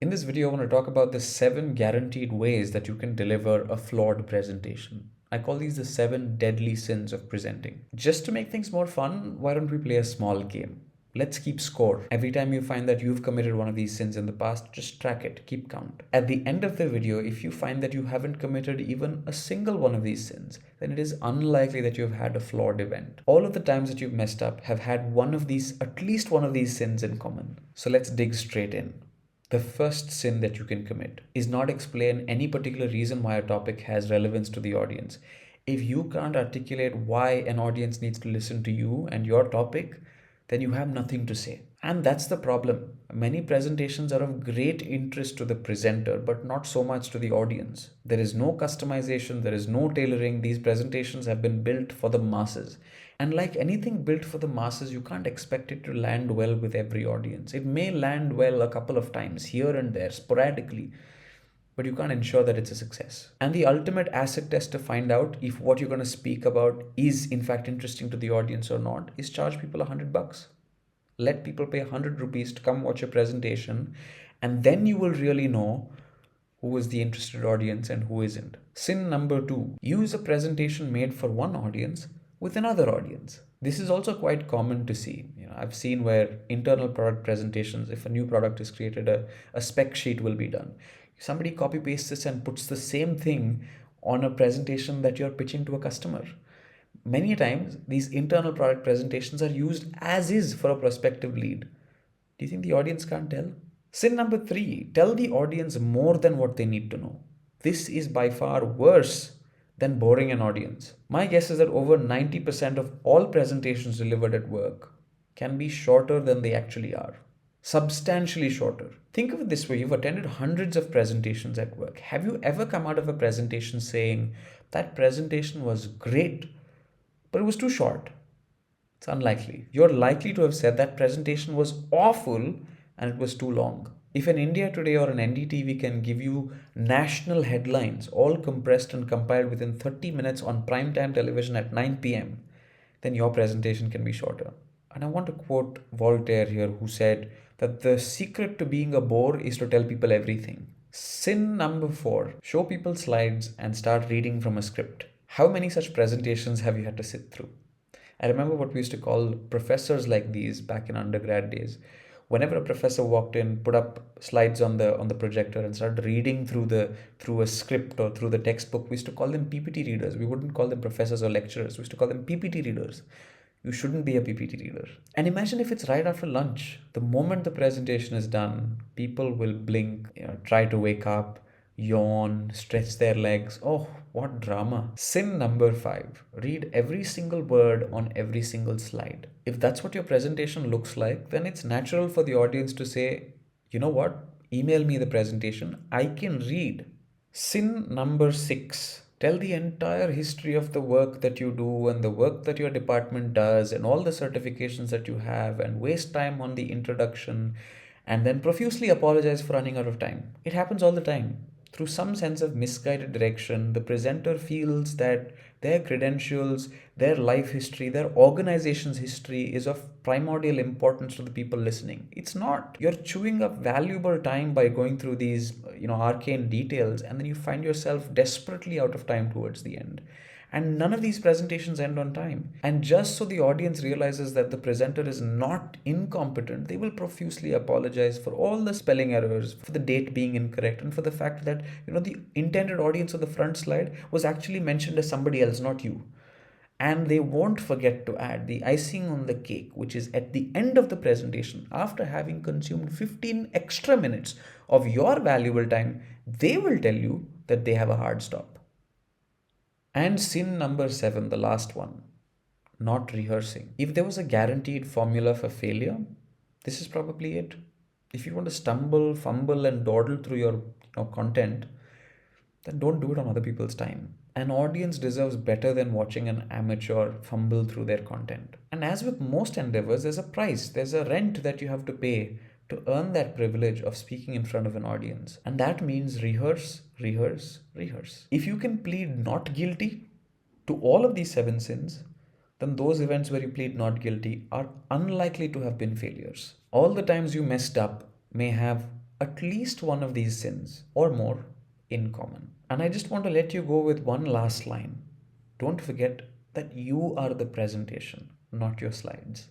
In this video, I want to talk about the 7 guaranteed ways that you can deliver a flawed presentation. I call these the 7 deadly sins of presenting. Just to make things more fun, why don't we play a small game? Let's keep score. Every time you find that you've committed one of these sins in the past, just track it, keep count. At the end of the video, if you find that you haven't committed even a single one of these sins, then it is unlikely that you've had a flawed event. All of the times that you've messed up have had at least one of these sins in common. So let's dig straight in. The first sin that you can commit is not explain any particular reason why a topic has relevance to the audience. If you can't articulate why an audience needs to listen to you and your topic, then you have nothing to say. And that's the problem. Many presentations are of great interest to the presenter, but not so much to the audience. There is no customization, there is no tailoring. These presentations have been built for the masses. And like anything built for the masses, you can't expect it to land well with every audience. It may land well a couple of times here and there, sporadically, but you can't ensure that it's a success. And the ultimate acid test to find out if what you're going to speak about is in fact interesting to the audience or not is charge people $100. Let people pay 100 rupees to come watch a presentation, and then you will really know who is the interested audience and who isn't. Sin number 2, use a presentation made for one audience with another audience. This is also quite common to see. I've seen where internal product presentations, if a new product is created, a spec sheet will be done. Somebody copy pastes this and puts the same thing on a presentation that you're pitching to a customer. Many times, these internal product presentations are used as is for a prospective lead. Do you think the audience can't tell? Sin number 3, tell the audience more than what they need to know. This is by far worse than boring an audience. My guess is that over 90% of all presentations delivered at work can be shorter than they actually are. Substantially shorter. Think of it this way, you've attended hundreds of presentations at work. Have you ever come out of a presentation saying, that presentation was great, but it was too short? It's unlikely. You're likely to have said that presentation was awful and it was too long. If an India Today or an NDTV can give you national headlines, all compressed and compiled within 30 minutes on primetime television at 9 p.m., then your presentation can be shorter. And I want to quote Voltaire here, who said that the secret to being a bore is to tell people everything. Sin number 4, show people slides and start reading from a script. How many such presentations have you had to sit through? I remember what we used to call professors like these back in undergrad days. Whenever a professor walked in, put up slides on the projector and started reading through a script or through the textbook, we used to call them PPT readers. We wouldn't call them professors or lecturers. We used to call them PPT readers. You shouldn't be a PPT reader. And imagine if it's right after lunch. The moment the presentation is done, people will blink, try to wake up, yawn, stretch their legs. Oh, what drama. Sin number 5, read every single word on every single slide. If that's what your presentation looks like, then it's natural for the audience to say, you know what, email me the presentation, I can read. Sin number 6, tell the entire history of the work that you do and the work that your department does and all the certifications that you have, and waste time on the introduction and then profusely apologize for running out of time. It happens all the time. Through some sense of misguided direction, the presenter feels that their credentials, their life history, their organization's history is of primordial importance to the people listening. It's not. You're chewing up valuable time by going through these, arcane details, and then you find yourself desperately out of time towards the end. And none of these presentations end on time. And just so the audience realizes that the presenter is not incompetent, they will profusely apologize for all the spelling errors, for the date being incorrect, and for the fact that, the intended audience of the front slide was actually mentioned as somebody else, not you. And they won't forget to add the icing on the cake, which is at the end of the presentation, after having consumed 15 extra minutes of your valuable time, they will tell you that they have a hard stop. And sin number 7, the last one, not rehearsing. If there was a guaranteed formula for failure, this is probably it. If you want to stumble, fumble, and dawdle through your content, then don't do it on other people's time. An audience deserves better than watching an amateur fumble through their content. And as with most endeavors, there's a price, there's a rent that you have to pay to earn that privilege of speaking in front of an audience. And that means rehearse, rehearse, rehearse. If you can plead not guilty to all of these 7 sins, then those events where you plead not guilty are unlikely to have been failures. All the times you messed up may have at least one of these sins or more in common. And I just want to let you go with one last line. Don't forget that you are the presentation, not your slides.